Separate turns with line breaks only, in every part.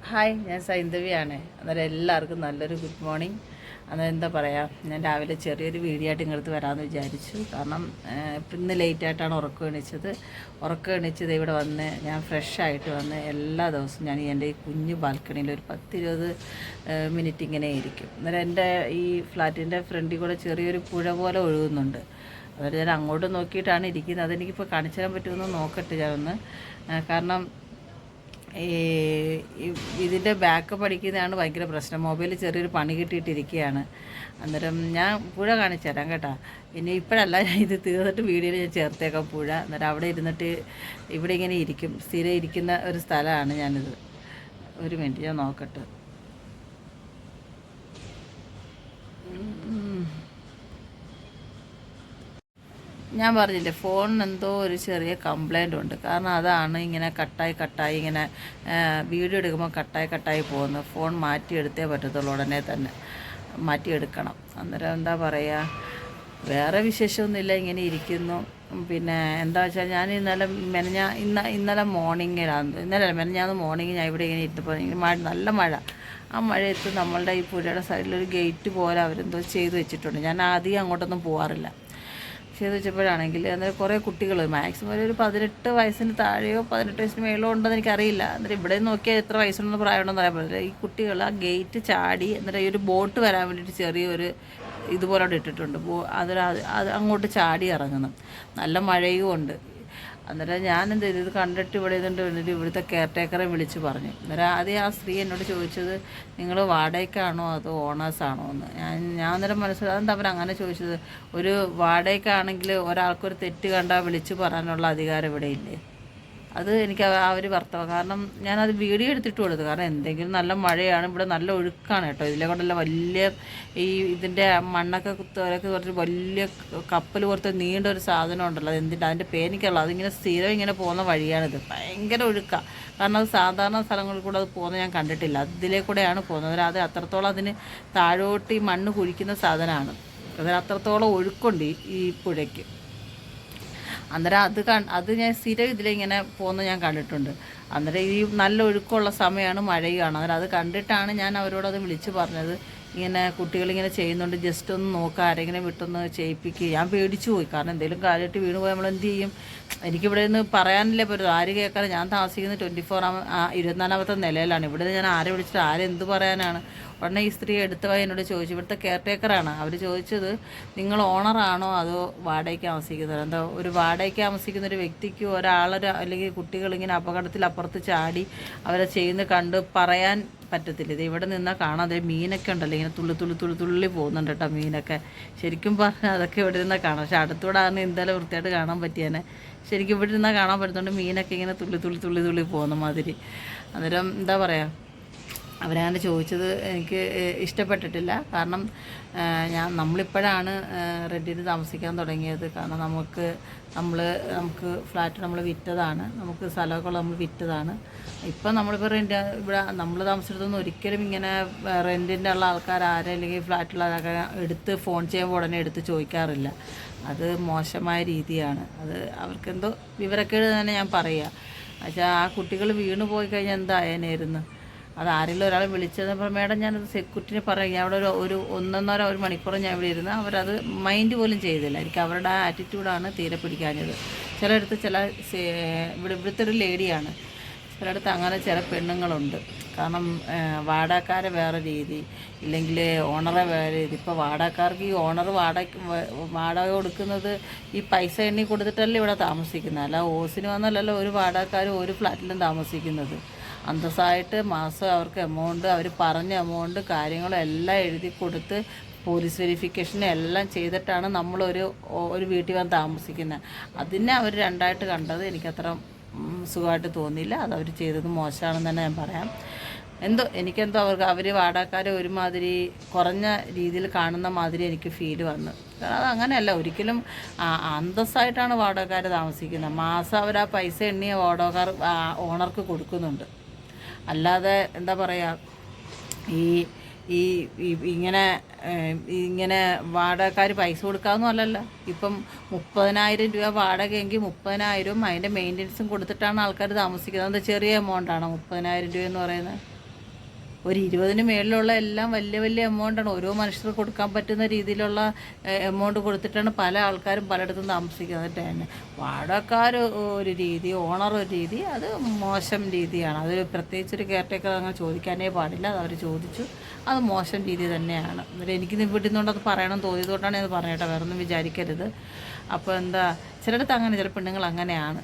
Hi, ഞാൻ സൈന്ധവിയാണ്. അന്നേരം എല്ലാവർക്കും നല്ലൊരു ഗുഡ് മോർണിംഗ്. അന്നേരം എന്താ പറയുക, ഞാൻ രാവിലെ ചെറിയൊരു വീഡിയോ ആയിട്ട് ഇങ്ങോട്ട് വരാമെന്ന് വിചാരിച്ചു. കാരണം ഇന്ന് ലേറ്റായിട്ടാണ് ഉറക്കം എണീച്ചത് ഇവിടെ വന്ന് ഞാൻ ഫ്രഷായിട്ട് വന്ന് എല്ലാ ദിവസവും ഞാൻ എൻ്റെ ഈ കുഞ്ഞു ബാൽക്കണിയിൽ ഒരു 10-20 മിനിറ്റ് ഇങ്ങനെ ഇരിക്കും. അന്നേരം എൻ്റെ ഈ ഫ്ലാറ്റിൻ്റെ ഫ്രണ്ടിൽ കൂടെ ചെറിയൊരു പുഴ പോലെ ഒഴുകുന്നുണ്ട്. അന്നേരം ഞാൻ അങ്ങോട്ട് നോക്കിയിട്ടാണ് ഇരിക്കുന്നത്. അതെനിക്കിപ്പോൾ കാണിച്ചു തരാൻ പറ്റുമെന്ന് നോക്കട്ടെ ഞാനൊന്ന്. കാരണം ഈ ഇതിൻ്റെ ബാക്കപ്പ് അടിക്കുന്നതാണ് ഭയങ്കര പ്രശ്നം. മൊബൈൽ ചെറിയൊരു പണി കിട്ടിയിട്ടിരിക്കുകയാണ്. അന്നേരം ഞാൻ പുഴ കാണിച്ചു തരാം കേട്ടോ. ഇനി ഇപ്പോഴല്ല, ഞാൻ ഇത് തീർന്നിട്ട് വീഡിയോയിൽ ഞാൻ ചേർത്തേക്കാം പുഴ. അന്നേരം അവിടെ ഇരുന്നിട്ട് ഇവിടെ ഇങ്ങനെ ഇരിക്കും. സ്ഥിരം ഇരിക്കുന്ന ഒരു സ്ഥലമാണ് ഞാനിത്. ഒരു മിനിറ്റ് ഞാൻ നോക്കട്ടെ. ഞാൻ പറഞ്ഞില്ലേ, ഫോണിന് എന്തോ ഒരു ചെറിയ കംപ്ലൈൻ്റ് ഉണ്ട്. കാരണം അതാണ് ഇങ്ങനെ കട്ടായി ഇങ്ങനെ വീഡിയോ എടുക്കുമ്പോൾ കട്ടായി പോകുന്നത്. ഫോൺ മാറ്റിയെടുത്തേ പറ്റത്തുള്ളൂ, ഉടനെ തന്നെ മാറ്റിയെടുക്കണം. അന്നേരം എന്താ പറയുക, വേറെ വിശേഷമൊന്നുമില്ല, ഇങ്ങനെ ഇരിക്കുന്നു. പിന്നെ എന്താ വെച്ചാൽ ഞാൻ ഇന്നലെ മെനഞ്ഞാന്ന് മോർണിംഗ് ഞാൻ ഇവിടെ ഇങ്ങനെ ഇരുന്നപ്പോൾ നല്ല മഴ. ആ മഴയത്ത് നമ്മളുടെ ഈ പുഴയുടെ സൈഡിലൊരു ഗേറ്റ് പോലെ അവരെന്തോ ചെയ്ത് വെച്ചിട്ടുണ്ട്. ഞാൻ ആദ്യം അങ്ങോട്ടൊന്നും പോകാറില്ല. ചെയ്ത് വെച്ചപ്പോഴാണെങ്കിൽ അന്നേരം കുറേ കുട്ടികൾ, മാക്സിമം ഒരു 18 വയസ്സിന് താഴെയോ 18 വയസ്സിന് മേളോ ഉണ്ടെന്ന് എനിക്കറിയില്ല. അന്നേരം ഇവിടെ നോക്കിയാൽ എത്ര വയസ്സുണ്ടെന്ന് പ്രായമുണ്ടെന്ന് പറയാൻ പറ്റില്ല. ഈ കുട്ടികൾ ആ ഗേറ്റ് ചാടി അന്നേരം ഈ ഒരു ബോട്ട് വരാൻ വേണ്ടിയിട്ട് ചെറിയൊരു ഇതുപോലെ അവിടെ ഇട്ടിട്ടുണ്ട്. അത് അങ്ങോട്ട് ചാടി ഇറങ്ങുന്നു. നല്ല മഴയും ഉണ്ട്. അന്നേരം ഞാനെന്ത് ചെയ്തു, ഇത് കണ്ടിട്ട് ഇവിടെ ഇതുകൊണ്ട് വേണ്ടിയിട്ട് ഇവിടുത്തെ കെയർ ടേക്കറെ വിളിച്ച് പറഞ്ഞു. അന്നേരം ആദ്യം ആ സ്ത്രീ എന്നോട് ചോദിച്ചത്, നിങ്ങൾ വാടകയ്ക്കാണോ അതോ ഓണേഴ്സാണോ എന്ന്. ഞാൻ അന്നേരം മനസ്സിലായി അതെന്താ അവരങ്ങനെ ചോദിച്ചത്. ഒരു വാടകയ്ക്കാണെങ്കിൽ ഒരാൾക്കൊരു തെറ്റ് കണ്ടാൽ വിളിച്ച് പറയാനുള്ള അധികാരം ഇവിടെ ഇല്ലേ? അത് എനിക്ക് ആ ഒരു ഭർത്താവ്, കാരണം ഞാനത് വീഡിയോ എടുത്തിട്ട് കൊടുത്തു. കാരണം എന്തെങ്കിലും നല്ല മഴയാണ്, ഇവിടെ നല്ല ഒഴുക്കാണ് കേട്ടോ. ഇതിലെ കൊണ്ടല്ല വലിയ ഇതിൻ്റെ മണ്ണൊക്കെ കുത്തവരൊക്കെ കുറച്ച് വലിയ കപ്പൽ പോലത്തെ നീണ്ട ഒരു സാധനം ഉണ്ടല്ലോ. അത് എന്തിൻ്റെ, അതിൻ്റെ പേനിക്കുള്ള അതിങ്ങനെ സ്ഥിരം ഇങ്ങനെ പോകുന്ന വഴിയാണിത്. ഭയങ്കര ഒഴുക്കാണ്. കാരണം അത് സാധാരണ സ്ഥലങ്ങളിൽ കൂടെ അത് പോകുന്നത് ഞാൻ കണ്ടിട്ടില്ല. അതിലേ കൂടെയാണ് പോകുന്നത്. അത് അത്രത്തോളം അതിന് താഴോട്ട് ഈ മണ്ണ് കുഴിക്കുന്ന സാധനമാണ്. അതിന് അത്രത്തോളം ഒഴുക്കുണ്ട് ഈ പുഴയ്ക്ക്. അന്നേരം അത് ഞാൻ സ്ഥിരം ഇതിലിങ്ങനെ പോകുന്നത് ഞാൻ കണ്ടിട്ടുണ്ട്. അന്നേരം ഈ നല്ല ഒഴുക്കമുള്ള സമയമാണ്, മഴയുമാണ്. അന്നേരം അത് കണ്ടിട്ടാണ് ഞാൻ അവരോടത് വിളിച്ച് പറഞ്ഞത്. ഇങ്ങനെ കുട്ടികളിങ്ങനെ ചെയ്യുന്നുണ്ട്, ജസ്റ്റ് ഒന്ന് നോക്കുക, ആരെങ്കിലും വിട്ടൊന്ന് ചെയ്യിപ്പിക്കുക. ഞാൻ പേടിച്ചു പോയി. കാരണം എന്തെങ്കിലും കാര്യമായിട്ട് വീണ് പോയാൽ നമ്മൾ എന്ത് ചെയ്യും? എനിക്കിവിടെ നിന്ന് പറയാനില്ലേ പറ്റും, ആര് കേൾക്കാതെ. ഞാൻ താമസിക്കുന്നത് 24ാമത്തെ നിലയിലാണ്. ഇവിടെ നിന്ന് ഞാൻ ആരെ വിളിച്ചിട്ട് ആരെന്ത് പറയാനാണ്? ഉടനെ ഈ സ്ത്രീ എടുത്തവായി എന്നോട് ചോദിച്ചു. ഇവിടുത്തെ കെയർ ടേക്കറാണ്. അവർ ചോദിച്ചത്, നിങ്ങൾ ഓണറാണോ അതോ വാടകയ്ക്ക് താമസിക്കുന്നത്? എന്താ, ഒരു വാടകയ്ക്ക് താമസിക്കുന്ന ഒരു വ്യക്തിക്ക് അല്ലെങ്കിൽ കുട്ടികളിങ്ങനെ അപകടത്തിൽ അപ്പുറത്ത് ചാടി അവരെ ചെയ്യുന്നത് കണ്ട് പറയാൻ പറ്റത്തില്ല. ഇത് ഇവിടെ നിന്നാൽ കാണാതെ മീനൊക്കെ ഉണ്ടല്ലോ, ഇങ്ങനെ തുള്ളി പോകുന്നുണ്ട് കേട്ടോ. മീനൊക്കെ ശരിക്കും പറഞ്ഞാൽ അതൊക്കെ ഇവിടെ നിന്നാൽ കാണാം. പക്ഷെ അടുത്തൂടെ ആകുന്ന എന്തായാലും വൃത്തിയായിട്ട് കാണാൻ പറ്റിയേനെ. ശരിക്കും ഇവിടെ നിന്നാൽ കാണാൻ പറ്റുന്നുണ്ട്, മീനൊക്കെ ഇങ്ങനെ തുള്ളി പോകുന്ന മാതിരി. അന്നേരം എന്താ പറയുക, അവരങ്ങനെ ചോദിച്ചത് എനിക്ക് ഇഷ്ടപ്പെട്ടിട്ടില്ല. കാരണം നമ്മളിപ്പോഴാണ് റെൻറ്റിന് താമസിക്കാൻ തുടങ്ങിയത്. കാരണം നമുക്ക് ഫ്ലാറ്റ് നമ്മൾ വിറ്റതാണ്, നമുക്ക് സ്ഥലമൊക്കെ നമ്മൾ വിറ്റതാണ്. ഇപ്പം നമ്മളിപ്പോൾ ഇവിടെ നമ്മൾ താമസിച്ചിടത്തൊന്നും ഒരിക്കലും ഇങ്ങനെ റെൻറ്റിൻ്റെ ഉള്ള ആൾക്കാർ അല്ലെങ്കിൽ ഫ്ലാറ്റിലുള്ളതൊക്കെ എടുത്ത് ഫോൺ ചെയ്യുമ്പോൾ ഉടനെ എടുത്ത് ചോദിക്കാറില്ല. അത് മോശമായ രീതിയാണ്. അത് അവർക്കെന്തോ വിവരക്കേട് തന്നെ ഞാൻ പറയുക. പക്ഷേ ആ കുട്ടികൾ വീണ് പോയി കഴിഞ്ഞാൽ എന്തായേനായിരുന്നു? അത് ആരെങ്കിലും ഒരാൾ വിളിച്ചപ്പോൾ, മേഡം ഞാനത് സെക്യൂരിറ്റിനെ പറയാം, ഞാൻ അവിടെ ഒരു 1.5 മണിക്കൂർ ഞാൻ ഇവിടെ ഇരുന്ന് അവരത് മൈൻഡ് പോലും ചെയ്തില്ല. എനിക്ക് അവരുടെ ആ ആറ്റിറ്റ്യൂഡാണ് തീരെ പിടിക്കാഞ്ഞത്. ചിലയിടത്ത് ഇവിടുത്തെ ഒരു ലേഡിയാണ്, ചിലയിടത്ത് അങ്ങനെ ചില പെണ്ണുങ്ങളുണ്ട്. കാരണം വാടകക്കാരെ വേറെ രീതി, ഇല്ലെങ്കിൽ ഓണറെ വേറെ രീതി. ഇപ്പോൾ വാടകക്കാർക്ക് ഈ ഓണർ വാടക കൊടുക്കുന്നത് ഈ പൈസ എണ്ണി കൊടുത്തിട്ടല്ലേ ഇവിടെ താമസിക്കുന്നത്. അല്ല ഓസിന് വന്നല്ലല്ലോ ഒരു വാടകക്കാരും ഒരു ഫ്ലാറ്റിലും താമസിക്കുന്നത്. അന്തസ്സായിട്ട് മാസം അവർക്ക് അവർ പറഞ്ഞ എമൗണ്ട് കാര്യങ്ങളെല്ലാം എഴുതി കൊടുത്ത് പോലീസ് വെരിഫിക്കേഷൻ എല്ലാം ചെയ്തിട്ടാണ് ഒരു വീട്ടിൽ വന്ന് താമസിക്കുന്നത്. അതിനെ അവർ രണ്ടായിട്ട് കണ്ടത് എനിക്കത്ര സുഖമായിട്ട് തോന്നിയില്ല. അതവർ ചെയ്തത് മോശമാണെന്ന് തന്നെ ഞാൻ പറയാം. എനിക്കെന്തോ അവർ വാടകക്കാരെ ഒരുമാതിരി കുറഞ്ഞ രീതിയിൽ കാണുന്ന മാതിരി എനിക്ക് ഫീൽ വന്നു. കാരണം അത് അങ്ങനെയല്ല, ഒരിക്കലും അന്തസ്സായിട്ടാണ് വാടകക്കാർ താമസിക്കുന്നത്. മാസം അവർ ആ പൈസ എണ്ണിയ ഓണർക്ക് കൊടുക്കുന്നുണ്ട്. അല്ലാതെ എന്താ പറയുക, ഈ ഇങ്ങനെ വാടകക്കാർ പൈസ കൊടുക്കാമെന്നും അല്ലല്ലോ. ഇപ്പം 30,000 രൂപ വാടകയെങ്കിൽ 30,000 അതിൻ്റെ മെയിൻ്റനൻസും കൊടുത്തിട്ടാണ് ആൾക്കാർ താമസിക്കുന്നത്. അത് ചെറിയ എമൗണ്ടാണ് 30,000 രൂപ എന്ന് പറയുന്നത്. ഒരു 20-ന് മേളിലുള്ള എല്ലാം വലിയ വലിയ എമൗണ്ടാണ്. ഓരോ മനുഷ്യർക്ക് കൊടുക്കാൻ പറ്റുന്ന രീതിയിലുള്ള എമൗണ്ട് കൊടുത്തിട്ടാണ് പല ആൾക്കാരും പലയിടത്തും താമസിക്കുന്നത്. എന്നിട്ട് തന്നെ വാടകക്കാർ ഒരു രീതി, ഓണർ ഒരു രീതി, അത് മോശം രീതിയാണ്. അത് പ്രത്യേകിച്ചൊരു കെയർടേക്കർ അങ്ങനെ ചോദിക്കാനേ പാടില്ല. അത് അവർ ചോദിച്ചു, അത് മോശം രീതി തന്നെയാണ്. എന്നിട്ട് എനിക്ക് വീട്ടിൽ നിന്നുകൊണ്ട് അത് പറയണം തോന്നിയതുകൊണ്ടാണ് ഞാൻ പറഞ്ഞേട്ടോ, വേറെ ഒന്നും വിചാരിക്കരുത്. അപ്പോൾ എന്താ, ചിലയിടത്ത് അങ്ങനെ, ചില പെണ്ണുങ്ങൾ അങ്ങനെയാണ്.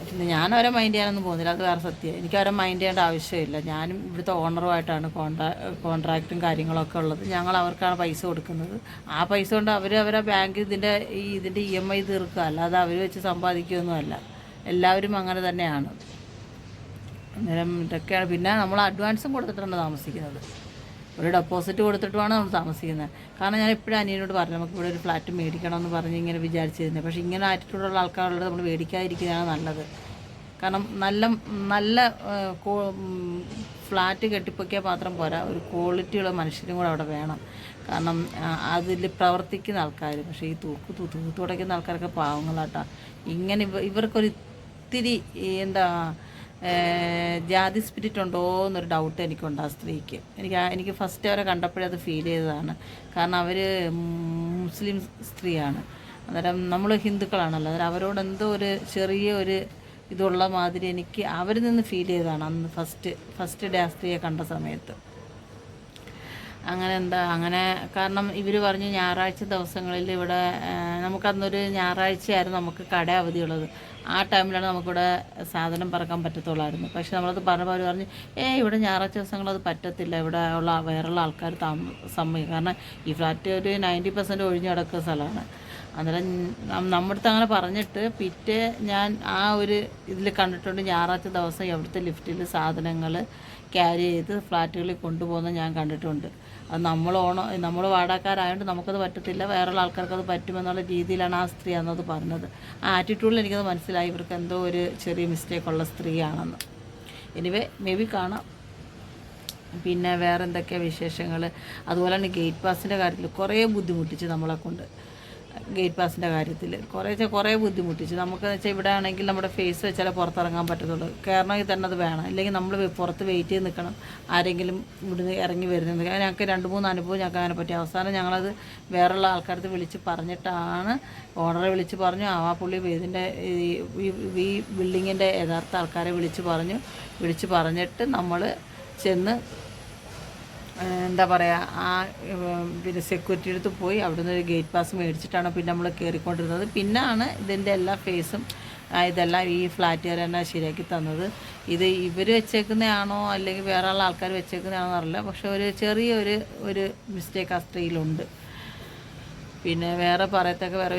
പിന്നെ ഞാൻ അവരെ മൈൻഡ് ചെയ്യാനൊന്നും പോകുന്നില്ല, അത് വേറെ സത്യം. എനിക്ക് അവരെ മൈൻഡ് ചെയ്യേണ്ട ആവശ്യമില്ല. ഞാനും ഇവിടുത്തെ ഓണറുമായിട്ടാണ് കോൺട്രാക്റ്റും കാര്യങ്ങളൊക്കെ ഉള്ളത്. ഞങ്ങൾ അവർക്കാണ് പൈസ കൊടുക്കുന്നത്. ആ പൈസ കൊണ്ട് അവരെ ബാങ്ക് ഇതിൻ്റെ EMI തീർക്കുക, അല്ലാതെ അവർ വെച്ച് സമ്പാദിക്കുകയൊന്നുമല്ല. എല്ലാവരും അങ്ങനെ തന്നെയാണ്. അന്നേരം ഇതൊക്കെയാണ്. പിന്നെ നമ്മൾ അഡ്വാൻസും കൊടുത്തിട്ടാണ് താമസിക്കുന്നത്. ഒരു ഡെപ്പോസിറ്റ് കൊടുത്തിട്ടുമാണ് നമ്മൾ താമസിക്കുന്നത്. കാരണം ഞാൻ എപ്പോഴും അനിയനോട് പറഞ്ഞു, നമുക്ക് ഇവിടെ ഒരു ഫ്ലാറ്റ് മേടിക്കണമെന്ന് പറഞ്ഞ് ഇങ്ങനെ വിചാരിച്ചിരുന്നത്. പക്ഷേ ഇങ്ങനെ ആറ്റിറ്റ്യൂഡുള്ള ആൾക്കാരുള്ളത് നമ്മൾ മേടിക്കാതിരിക്കുന്നതാണ് നല്ലത്. കാരണം നല്ല ഫ്ലാറ്റ് കെട്ടിപ്പൊക്കിയാൽ മാത്രം പോരാ, ഒരു ക്വാളിറ്റിയുള്ള മനുഷ്യരും കൂടെ അവിടെ വേണം. കാരണം അതിൽ പ്രവർത്തിക്കുന്ന ആൾക്കാർ. പക്ഷേ ഈ തൂത്ത് തുടയ്ക്കുന്ന ആൾക്കാരൊക്കെ പാവങ്ങളാട്ടാ. ഇങ്ങനെ ഇവർക്കൊരു ഇത്തിരി എന്താ ജാതി സ്പിരിറ്റ് ഉണ്ടോ എന്നൊരു ഡൗട്ട് എനിക്കുണ്ട് ആ സ്ത്രീക്ക്. എനിക്ക് ഫസ്റ്റ് അവരെ കണ്ടപ്പോഴേ അത് ഫീൽ ചെയ്തതാണ്. കാരണം അവർ മുസ്ലിം സ്ത്രീയാണ്. അന്നേരം നമ്മൾ ഹിന്ദുക്കളാണല്ലോ. അന്നേരം അവരോട് എന്തോ ഒരു ചെറിയ ഒരു ഇതുള്ള മാതിരി എനിക്ക് അവരിൽ നിന്ന് ഫീൽ ചെയ്തതാണ് അന്ന് ഫസ്റ്റ് ഡേ ആ സ്ത്രീയെ കണ്ട സമയത്ത്. അങ്ങനെ കാരണം ഇവർ പറഞ്ഞു ഞായറാഴ്ച ദിവസങ്ങളിൽ ഇവിടെ നമുക്കന്നൊരു ഞായറാഴ്ചയായിരുന്നു നമുക്ക് കട അവധിയുള്ളത്. ആ ടൈമിലാണ് നമുക്കിവിടെ സാധനം പറക്കാൻ പറ്റത്തുള്ളായിരുന്നു. പക്ഷെ നമ്മളത് പറഞ്ഞപ്പോൾ അവർ പറഞ്ഞു ഇവിടെ ഞായറാഴ്ച ദിവസങ്ങളത് പറ്റത്തില്ല, ഇവിടെ ഉള്ള വേറെയുള്ള ആൾക്കാർ സമ്മതിക്കും. കാരണം ഈ ഫ്ലാറ്റ് ഒരു 90% ഒഴിഞ്ഞു കിടക്കുന്ന സ്ഥലമാണ്. അന്നേരം നമ്മുടെ അടുത്ത് അങ്ങനെ പറഞ്ഞിട്ട് പിറ്റേ ഞാൻ ആ ഒരു ഇതിൽ കണ്ടിട്ടുണ്ട്, ഞായറാഴ്ച ദിവസം എവിടുത്തെ ലിഫ്റ്റിൽ സാധനങ്ങൾ ക്യാരി ചെയ്ത് ഫ്ലാറ്റുകളിൽ കൊണ്ടുപോകുന്നത് ഞാൻ കണ്ടിട്ടുണ്ട്. അത് നമ്മൾ വാടകക്കാരായതുകൊണ്ട് നമുക്കത് പറ്റത്തില്ല, വേറെയുള്ള ആൾക്കാർക്കത് പറ്റുമെന്നുള്ള രീതിയിലാണ് ആ സ്ത്രീ അന്നത് പറഞ്ഞത്. ആ ആറ്റിറ്റ്യൂഡിൽ എനിക്കത് മനസ്സിലായി, ഇവർക്ക് എന്തോ ഒരു ചെറിയ മിസ്റ്റേക്കുള്ള സ്ത്രീയാണെന്ന്. എനിവേ മേ ബി കാണാം. പിന്നെ വേറെ എന്തൊക്കെയാണ് വിശേഷങ്ങൾ? അതുപോലെ തന്നെ ഗേറ്റ് പാസിൻ്റെ കാര്യത്തിൽ കുറേ ബുദ്ധിമുട്ടിച്ച് നമ്മളെ കൊണ്ട്. ഗേറ്റ് പാസിൻ്റെ കാര്യത്തിൽ കുറേ ബുദ്ധിമുട്ടിച്ച്. നമുക്കെന്ന് വെച്ചാൽ ഇവിടെ ആണെങ്കിൽ നമ്മുടെ ഫേസ് വെച്ചാലേ പുറത്തിറങ്ങാൻ പറ്റത്തുള്ളൂ. കയറണമെങ്കിൽ തന്നെ അത് വേണം, അല്ലെങ്കിൽ നമ്മൾ പുറത്ത് വെയിറ്റ് ചെയ്ത് നിൽക്കണം ആരെങ്കിലും ഇവിടുന്ന് ഇറങ്ങി വരുന്നത്. ഞങ്ങൾക്ക് 2-3 അനുഭവം ഞങ്ങൾക്ക് അങ്ങനെ പറ്റി. അവസാനം ഞങ്ങളത് വേറെയുള്ള ആൾക്കാർക്ക് വിളിച്ച് പറഞ്ഞിട്ടാണ്, ഓണറെ വിളിച്ച് പറഞ്ഞു. ആ പുള്ളി ഇതിൻ്റെ ഈ ബിൽഡിങ്ങിൻ്റെ യഥാർത്ഥ ആൾക്കാരെ വിളിച്ച് പറഞ്ഞിട്ട് നമ്മൾ ചെന്ന് എന്താ പറയുക, ആ പിന്നെ സെക്യൂരിറ്റി അടുത്ത് പോയി അവിടുന്ന് ഒരു ഗേറ്റ് പാസ് മേടിച്ചിട്ടാണ് പിന്നെ നമ്മൾ കയറിക്കൊണ്ടിരുന്നത്. പിന്നാണ് ഇതിൻ്റെ എല്ലാ ഫേസും ഇതെല്ലാം ഈ ഫ്ലാറ്റുകാർ തന്നെ ശരിയാക്കി തന്നത്. ഇത് ഇവർ വെച്ചേക്കുന്നതാണോ അല്ലെങ്കിൽ വേറെ ഉള്ള ആൾക്കാർ വെച്ചേക്കുന്നതാണോ എന്നറിയില്ല. പക്ഷേ ഒരു ചെറിയൊരു മിസ്റ്റേക്ക് ആ സ്ത്രീയിലുണ്ട്. പിന്നെ വേറെ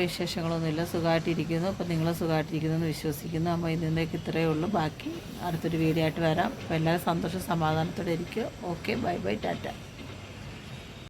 വിശേഷങ്ങളൊന്നുമില്ല. സുഖമായിട്ടിരിക്കുന്നു. അപ്പോൾ നിങ്ങൾ സുഖമായിട്ടിരിക്കുന്നു എന്ന് വിശ്വസിക്കുന്നു. അപ്പോൾ ഇതിൻ്റെയൊക്കെ ഇത്രയേ ഉള്ളൂ. ബാക്കി അടുത്തൊരു വീഡിയോ ആയിട്ട് വരാം. അപ്പോൾ എല്ലാവരും സന്തോഷം സമാധാനത്തോടെ ഇരിക്കുക. Okay, bye bye, Tata.